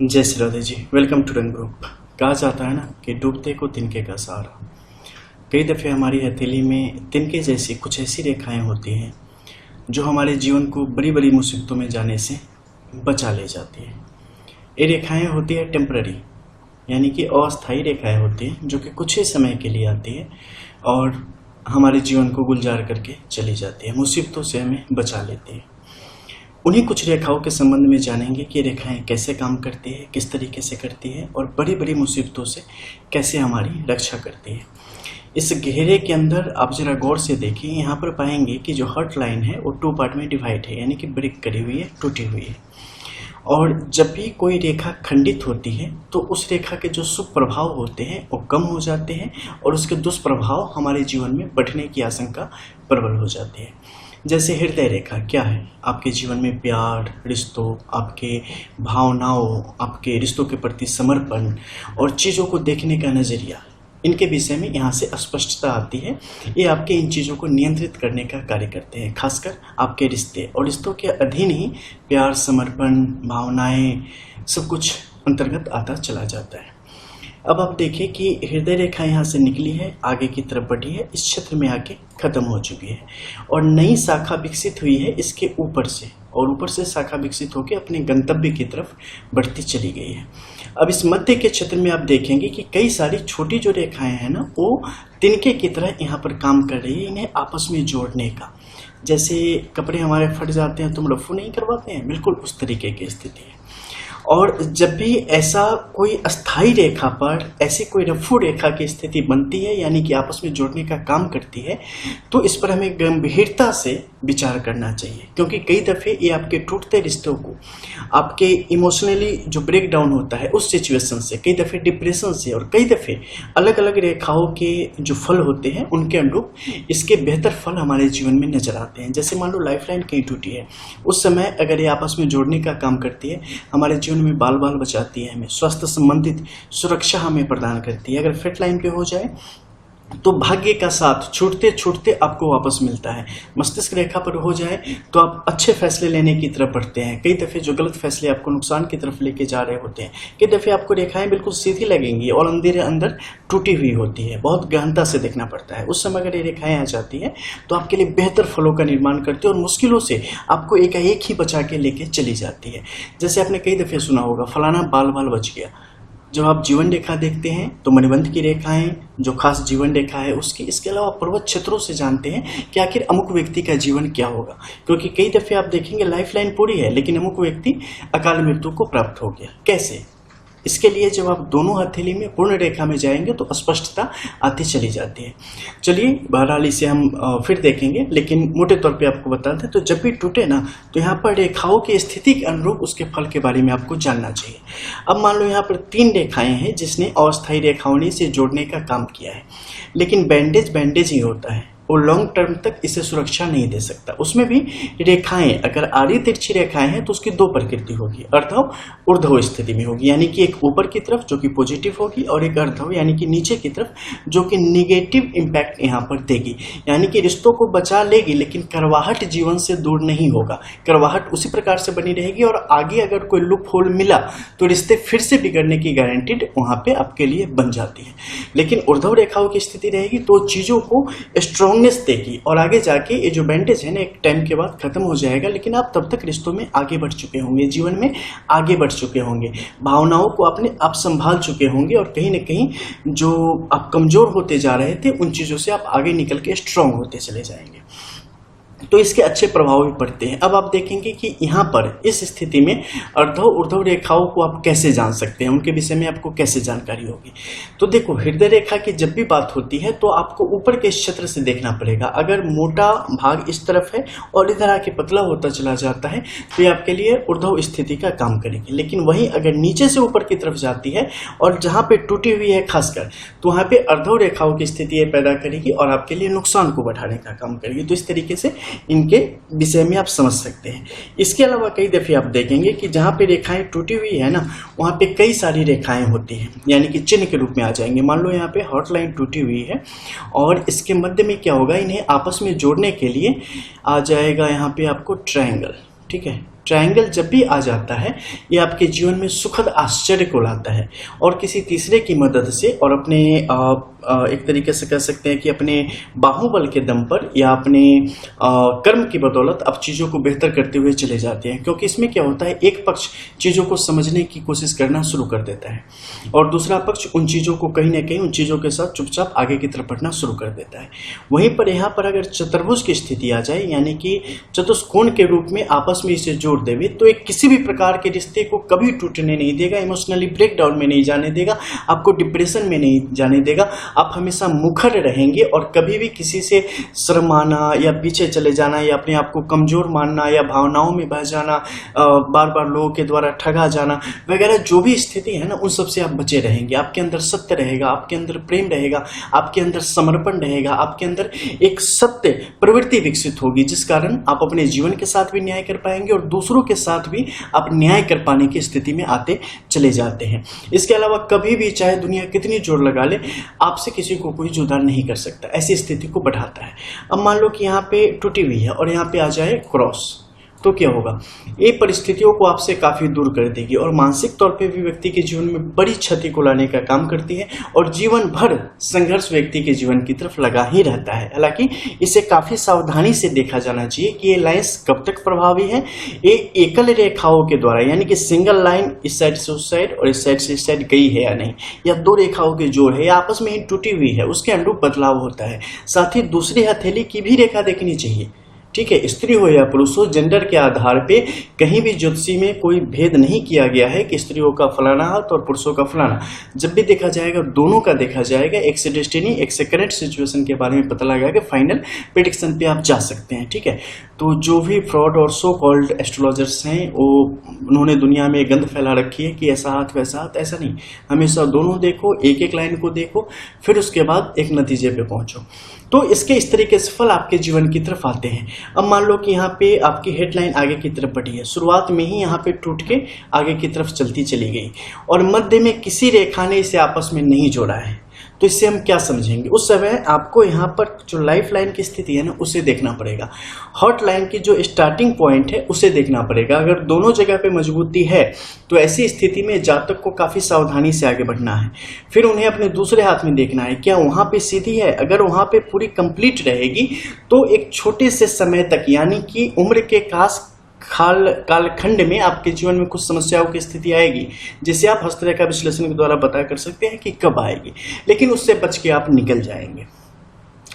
जय Shri Radhe ji. Welcome to रंग group. कहा जाता है ना कि डूबते को तिनके का सहारा। कई दफ़े हमारी हथेली में तिनके जैसी कुछ ऐसी रेखाएं होती हैं जो हमारे जीवन को बड़ी बड़ी मुसीबतों में जाने से बचा ले जाती है। ये रेखाएं होती है टेम्पररी, यानी कि अस्थायी रेखाएं होती हैं जो कि कुछ ही समय के लिए आती है और हमारे जीवन को गुलजार करके चली जाती है, मुसीबतों से हमें बचा लेती है। उन्हीं कुछ रेखाओं के संबंध में जानेंगे कि रेखाएं कैसे काम करती है, किस तरीके से करती है और बड़ी बड़ी मुसीबतों से कैसे हमारी रक्षा करती है। इस घेरे के अंदर आप जरा गौर से देखिए, यहाँ पर पाएंगे कि जो हर्ट लाइन है वो 2 पार्ट में डिवाइड है, यानी कि ब्रेक करी हुई है, टूटी हुई है। और जब भी कोई रेखा खंडित होती है तो उस रेखा के जो शुभ प्रभाव होते हैं वो कम हो जाते हैं और उसके दुष्प्रभाव हमारे जीवन में बढ़ने की आशंका प्रबल हो जाती है। जैसे हृदय रेखा क्या है? आपके जीवन में प्यार, रिश्तों, आपके भावनाओं, आपके रिश्तों के प्रति समर्पण और चीज़ों को देखने का नज़रिया, इनके विषय में यहाँ से स्पष्टता आती है। ये आपके इन चीज़ों को नियंत्रित करने का कार्य करते हैं, खासकर आपके रिश्ते, और रिश्तों के अधीन ही प्यार, समर्पण, भावनाएं, सब कुछ अंतर्गत आता चला जाता है। अब आप देखिए कि हृदय रेखा यहाँ से निकली है, आगे की तरफ बढ़ी है, इस क्षेत्र में आके खत्म हो चुकी है और नई शाखा विकसित हुई है इसके ऊपर से, और ऊपर से शाखा विकसित होकर अपने गंतव्य की तरफ बढ़ती चली गई है। अब इस मध्य के क्षेत्र में आप देखेंगे कि कई सारी छोटी जो रेखाएं हैं ना, वो तिनके की तरह यहाँ पर काम कर रही है, इन्हें आपस में जोड़ने का। जैसे कपड़े हमारे फट जाते हैं तो हम रफू नहीं करवाते हैं, बिल्कुल उस तरीके की स्थिति है। और जब भी ऐसा कोई अस्थाई रेखा पर ऐसी कोई रफू रेखा की स्थिति बनती है, यानी कि आपस में जोड़ने का काम करती है, तो इस पर हमें गंभीरता से विचार करना चाहिए, क्योंकि कई दफ़े ये आपके टूटते रिश्तों को, आपके इमोशनली जो ब्रेक डाउन होता है उस सिचुएशन से, कई दफ़े डिप्रेशन से, और कई दफ़े अलग अलग रेखाओं के जो फल होते हैं उनके अनुरूप इसके बेहतर फल हमारे जीवन में नजर आते हैं। जैसे मान लो लाइफ लाइन कहीं टूटी है, उस समय अगर ये आपस में जोड़ने का काम करती है, हमारे जीवन में बाल बाल बचाती है, हमें स्वास्थ्य संबंधित सुरक्षा हमें प्रदान करती है। अगर फिट लाइन पे हो जाए तो भाग्य का साथ छूटते छूटते आपको वापस मिलता है। मस्तिष्क रेखा पर हो जाए तो आप अच्छे फैसले लेने की तरफ बढ़ते हैं। कई दफ़े जो गलत फैसले आपको नुकसान की तरफ लेके जा रहे होते हैं, कई दफ़े आपको रेखाएं बिल्कुल सीधी लगेंगी और अंदर टूटी हुई होती है, बहुत गहनता से देखना पड़ता है। उस समय अगर ये रेखाएं आ जाती हैं तो आपके लिए बेहतर फलों का निर्माण करती है और मुश्किलों से आपको एकाएक ही बचा के लेके चली जाती है। जैसे आपने कई दफ़े सुना होगा, फलाना बाल बाल बच गया। जब आप जीवन रेखा देखते हैं तो मणिबंध की रेखाएं जो खास जीवन रेखा है उसकी, इसके अलावा पर्वत क्षेत्रों से जानते हैं कि आखिर अमुक व्यक्ति का जीवन क्या होगा, क्योंकि कई दफे आप देखेंगे लाइफ लाइन पूरी है लेकिन अमुक व्यक्ति अकाल मृत्यु को प्राप्त हो गया। कैसे? इसके लिए जब आप दोनों हथेली में पूर्ण रेखा में जाएंगे तो स्पष्टता आती चली जाती है। चलिए बहरहाल इसे हम फिर देखेंगे, लेकिन मोटे तौर पे आपको बता दें तो जब भी टूटे ना तो यहाँ पर रेखाओं की स्थिति के अनुरूप उसके फल के बारे में आपको जानना चाहिए। अब मान लो यहाँ पर 3 रेखाएं हैं जिसने अस्थायी रेखाओं ने इसे जोड़ने का काम किया है, लेकिन बैंडेज ही होता है, वो लॉन्ग टर्म तक इसे सुरक्षा नहीं दे सकता। उसमें भी रेखाएं अगर आड़ी तिरछी रेखाएं हैं तो उसकी 2 प्रकृति होगी, अर्धव ऊर्ध्व स्थिति में होगी, यानी कि एक ऊपर की तरफ जो कि पॉजिटिव होगी और एक अर्धव यानी कि नीचे की तरफ जो कि निगेटिव इम्पैक्ट यहाँ पर देगी। यानी कि रिश्तों को बचा लेगी लेकिन करवाहट जीवन से दूर नहीं होगा, करवाहट उसी प्रकार से बनी रहेगी और आगे अगर कोई लूप होल मिला तो रिश्ते फिर से बिगड़ने की गारंटीड वहां पे आपके लिए बन जाती है। लेकिन ऊर्ध्व रेखाओं की स्थिति रहेगी तो चीजों को स्ट्रॉन्ग देगी और आगे जाके ये जो बैंडेज है ना एक टाइम के बाद खत्म हो जाएगा, लेकिन आप तब तक रिश्तों में आगे बढ़ चुके होंगे, जीवन में आगे बढ़ चुके होंगे, भावनाओं को अपने आप संभाल चुके होंगे और कहीं न कहीं जो आप कमजोर होते जा रहे थे उन चीजों से आप आगे निकल के स्ट्रांग होते चले जाएंगे। तो इसके अच्छे प्रभाव भी पड़ते हैं। अब आप देखेंगे कि यहाँ पर इस स्थिति में अर्धव ऊर्ध्व रेखाओं को आप कैसे जान सकते हैं, उनके विषय में आपको कैसे जानकारी होगी। तो देखो, हृदय रेखा की जब भी बात होती है तो आपको ऊपर के क्षेत्र से देखना पड़ेगा। अगर मोटा भाग इस तरफ है और इधर आके पतला होता चला जाता है तो ये आपके लिए ऊर्ध्व स्थिति का काम करेगी, लेकिन वही अगर नीचे से ऊपर की तरफ जाती है और जहाँ पे टूटी हुई है खासकर, तो वहाँ पे अर्धव रेखाओं की स्थिति पैदा करेगी और आपके लिए नुकसान को बढ़ाने का काम करेगी। तो इस तरीके से इनके विषय में आप समझ सकते हैं। इसके अलावा कई दफे आप देखेंगे कि जहाँ पे रेखाएं टूटी हुई है ना, वहाँ पे कई सारी रेखाएं होती हैं, यानी कि चिन्ह के रूप में आ जाएंगे। मान लो यहाँ पे हॉट लाइन टूटी हुई है और इसके मध्य में क्या होगा, इन्हें आपस में जोड़ने के लिए आ जाएगा यहाँ पे आपको ट्रायंगल, ठीक है। ट्रायंगल जब भी आ जाता है ये आपके जीवन में सुखद आश्चर्य को लाता है और किसी तीसरे की मदद से और अपने एक तरीके से कह सकते हैं कि अपने बाहुबल के दम पर या अपने कर्म की बदौलत आप चीज़ों को बेहतर करते हुए चले जाते हैं। क्योंकि इसमें क्या होता है, एक पक्ष चीज़ों को समझने की कोशिश करना शुरू कर देता है और दूसरा पक्ष उन चीज़ों को कहीं ना कहीं उन चीज़ों के साथ चुपचाप आगे की तरफ बढ़ना शुरू कर देता है। वहीं पर यहाँ पर अगर चतुर्भुज की स्थिति आ जाए, यानी कि चतुष्कोण के रूप में आपस में इसे जोड़ देवे, तो एक किसी भी प्रकार के रिश्ते को कभी टूटने नहीं देगा, इमोशनली ब्रेकडाउन में नहीं जाने देगा, आपको डिप्रेशन में नहीं जाने देगा। आप हमेशा मुखर रहेंगे और कभी भी किसी से शर्माना या पीछे चले जाना या अपने आप को कमजोर मानना या भावनाओं में बह जाना, बार बार लोगों के द्वारा ठगा जाना वगैरह जो भी स्थिति है ना, उन सब से आप बचे रहेंगे। आपके अंदर सत्य रहेगा, आपके अंदर प्रेम रहेगा, आपके अंदर समर्पण रहेगा, आपके अंदर एक सत्य प्रवृत्ति विकसित होगी, जिस कारण आप अपने जीवन के साथ भी न्याय कर पाएंगे और दूसरों के साथ भी आप न्याय कर पाने की स्थिति में आते चले जाते हैं। इसके अलावा कभी भी चाहे दुनिया कितनी जोर लगा ले, आपसे किसी को कोई जुदा नहीं कर सकता, ऐसी स्थिति को बढ़ाता है। अब मान लो कि यहाँ पे टूटी हुई है और यहाँ पे आ जाए क्रॉस, तो क्या होगा, ये परिस्थितियों को आपसे काफी दूर कर देगी और मानसिक तौर पे भी व्यक्ति के जीवन में बड़ी क्षति को लाने का काम करती है और जीवन भर संघर्ष व्यक्ति के जीवन की तरफ लगा ही रहता है। हालांकि इसे काफी सावधानी से देखा जाना चाहिए कि ये लाइंस कब तक प्रभावी है। ये एकल रेखाओं के द्वारा, यानी कि सिंगल लाइन इस साइड से उस साइड और इस साइड से इस साइड गई है या नहीं, या दो रेखाओं के जोड़ है या आपस में ही टूटी हुई है, उसके अनुरूप बदलाव होता है। साथ ही दूसरी हथेली की भी रेखा देखनी चाहिए, ठीक है। स्त्री हो या पुरुष हो, जेंडर के आधार पे कहीं भी ज्योतिषी में कोई भेद नहीं किया गया है कि स्त्रियों का फलाना हाथ और पुरुषों का फलाना। जब भी देखा जाएगा दोनों का देखा जाएगा, एक से डेस्टिनी, एक से करंट सिचुएशन के बारे में पता लगाएगा, फाइनल प्रेडिक्शन पे आप जा सकते हैं, ठीक है। तो जो भी फ्रॉड और सो कॉल्ड एस्ट्रोलॉजर्स हैं वो उन्होंने दुनिया में गंद फैला रखी है कि ऐसा हाथ वैसा हाथ, ऐसा नहीं। हमेशा दोनों देखो, एक एक लाइन को देखो, फिर उसके बाद एक नतीजे पे पहुंचो। तो इसके इस तरीके से फल आपके जीवन की तरफ आते हैं। अब मान लो कि यहाँ पे आपकी हेडलाइन आगे की तरफ बढ़ी है, शुरुआत में ही यहाँ पे टूट के आगे की तरफ चलती चली गई और मध्य में किसी रेखा ने इसे आपस में नहीं जोड़ा है, तो इससे हम क्या समझेंगे। उस समय आपको यहाँ पर जो लाइफ लाइन की स्थिति है ना, उसे देखना पड़ेगा। हॉट लाइन की जो स्टार्टिंग पॉइंट है उसे देखना पड़ेगा। अगर दोनों जगह पे मजबूती है तो ऐसी स्थिति में जातक को काफी सावधानी से आगे बढ़ना है। फिर उन्हें अपने दूसरे हाथ में देखना है क्या वहां पे सीधी है। अगर वहां पे पूरी कंप्लीट रहेगी तो एक छोटे से समय तक, यानी कि उम्र के कालखंड में आपके जीवन में कुछ समस्याओं की स्थिति आएगी, जिसे आप हस्तरेखा विश्लेषण के द्वारा पता कर सकते हैं कि कब आएगी, लेकिन उससे बच के आप निकल जाएंगे।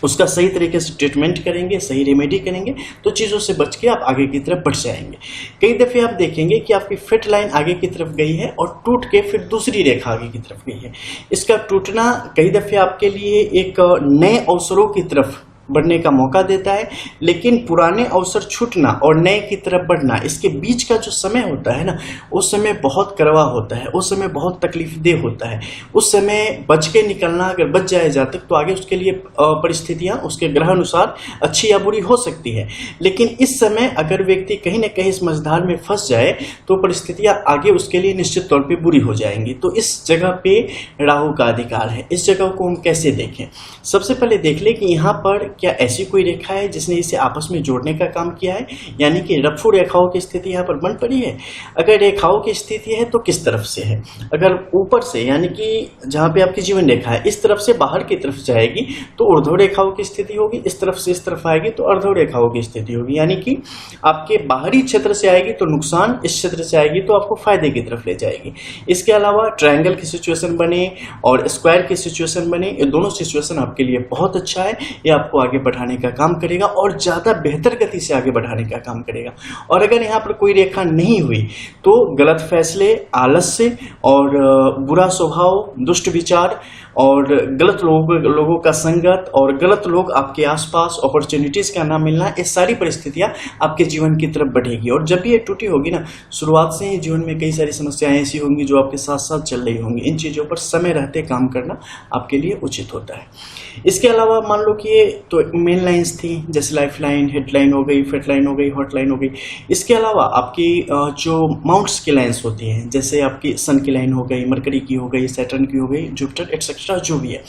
उसका सही तरीके से ट्रीटमेंट करेंगे, सही रेमेडी करेंगे, तो चीज़ों से बच के आप आगे की तरफ बढ़ जाएंगे। कई दफ़े आप देखेंगे कि आपकी फिट लाइन आगे की तरफ गई है और टूट के फिर दूसरी रेखा आगे की तरफ गई है। इसका टूटना कई दफ़े आपके लिए एक नए अवसरों की तरफ बढ़ने का मौका देता है, लेकिन पुराने अवसर छूटना और नए की तरफ बढ़ना, इसके बीच का जो समय होता है ना, उस समय बहुत कड़वा होता है, उस समय बहुत तकलीफदेह होता है। उस समय बच के निकलना, अगर बच जाए जातक, तो आगे उसके लिए परिस्थितियां उसके ग्रह अनुसार अच्छी या बुरी हो सकती है। लेकिन इस समय अगर व्यक्ति कहीं ना कहीं इस मझधार में फंस जाए तो परिस्थितियां आगे उसके लिए निश्चित तौर पर बुरी हो जाएंगी। तो इस जगह पे राहु का अधिकार है। इस जगह को हम कैसे देखें? सबसे पहले देख ले कि यहाँ पर क्या ऐसी कोई रेखा है जिसने इसे आपस में जोड़ने का काम किया है, यानी कि रफू रेखाओं की स्थिति यहाँ पर बन पड़ी है। अगर रेखाओं की स्थिति है तो किस तरफ से है? अगर ऊपर से, यानी कि जहाँ पे आपकी जीवन रेखा है, इस तरफ से बाहर की तरफ जाएगी तो ऊर्ध्व रेखाओं की स्थिति होगी, इस तरफ से इस तरफ आएगी तो अर्धव रेखाओं की स्थिति होगी। यानी कि आपके बाहरी क्षेत्र से आएगी तो नुकसान, इस क्षेत्र से आएगी तो आपको फायदे की तरफ ले जाएगी। इसके अलावा ट्रायंगल की सिचुएशन बने और स्क्वायर की सिचुएशन बने, ये दोनों सिचुएशन आपके लिए बहुत अच्छा है। ये आपको आगे बढ़ाने का काम करेगा और ज्यादा बेहतर गति से आगे बढ़ाने का काम करेगा। और अगर यहाँ पर कोई रेखा नहीं हुई तो गलत फैसले, आलस्य और बुरा स्वभाव, दुष्ट विचार और गलत लोगों का संगत और गलत लोग आपके आसपास, अपॉर्चुनिटीज का ना मिलना, ये सारी परिस्थितियां आपके जीवन की तरफ बढ़ेगी। और जब ये टूटी होगी ना, शुरुआत से ही जीवन में कई सारी समस्याएं ऐसी होंगी जो आपके साथ साथ चल रही होंगी। इन चीजों पर समय रहते काम करना आपके लिए उचित होता है। इसके अलावा मान लो कि ये तो मेन लाइंस थी, जैसे लाइफ लाइन, हेड लाइन हो गई, फिट लाइन हो गई, हॉट लाइन हो गई। इसके अलावा आपकी जो माउंट्स की लाइंस होती हैं, जैसे आपकी सन की लाइन हो गई, मरकरी की हो गई, सैटर्न की हो गई, जुपिटर एक्सेट्रा, जो भी है,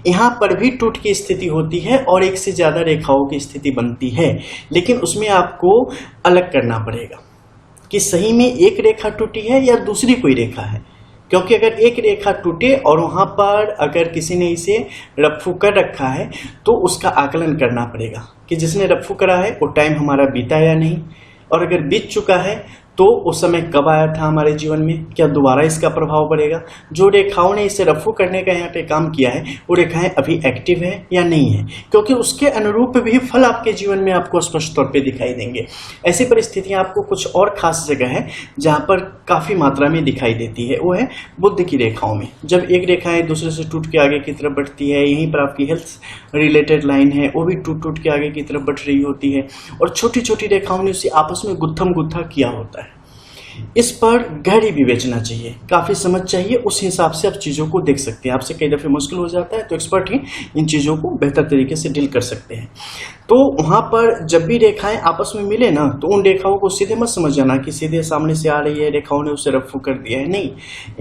यहाँ पर भी टूट की स्थिति होती है और एक से ज्यादा रेखाओं की स्थिति बनती है, लेकिन उसमें आपको अलग करना पड़ेगा। कि सही में एक रेखा टूटी है या दूसरी कोई रेखा है। क्योंकि अगर एक रेखा टूटे और वहां पर अगर किसी ने इसे रफ्फू कर रखा है तो उसका आकलन करना पड़ेगा कि जिसने रफ्फू करा है वो टाइम हमारा बीता या नहीं, और अगर बीत चुका है तो उस समय कब आया था हमारे जीवन में, क्या दोबारा इसका प्रभाव पड़ेगा। जो रेखाओं ने इसे रफ्फू करने का यहाँ पे काम किया है वो रेखाएं अभी एक्टिव है या नहीं है, क्योंकि उसके अनुरूप भी फल आपके जीवन में आपको स्पष्ट तौर पे दिखाई देंगे। ऐसी परिस्थितियां आपको कुछ और खास जगह है जहाँ पर काफी मात्रा में दिखाई देती है, वो है बुध की रेखाओं में। जब एक रेखाएं दूसरे से टूट के आगे की तरफ बढ़ती है, यहीं पर आपकी हेल्थ रिलेटेड लाइन है वो भी टूट टूट के आगे की तरफ बढ़ रही होती है, और छोटी छोटी रेखाओं ने उसे आपस में गुत्थम गुत्था किया होता है। इस पर गहरी विवेचना चाहिए, काफी समझ चाहिए, उस हिसाब से आप चीजों को देख सकते हैं। आपसे कई दफे मुश्किल हो जाता है तो एक्सपर्ट ही इन चीजों को बेहतर तरीके से डील कर सकते हैं। तो वहां पर जब भी रेखाएं आपस में मिले ना, तो उन रेखाओं को सीधे मत समझ जाना कि सीधे सामने से आ रही है, रेखाओं ने उसे रफ्फू कर दिया है। नहीं,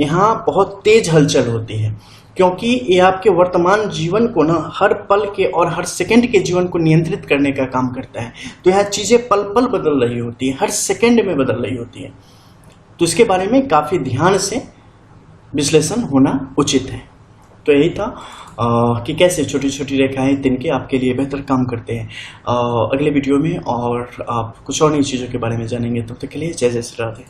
यहाँ बहुत तेज हलचल होती है, क्योंकि ये आपके वर्तमान जीवन को ना हर पल के और हर सेकंड के जीवन को नियंत्रित करने का काम करता है। तो यह चीजें पल पल बदल रही होती है, हर सेकंड में बदल रही होती है। तो इसके बारे में काफी ध्यान से विश्लेषण होना उचित है। तो यही था कि कैसे छोटी छोटी रेखाएं तिनके आपके लिए बेहतर काम करते हैं। अगले वीडियो में और आप कुछ और नई चीज़ों के बारे में जानेंगे। तब तक के लिए जय जय श्री राधे।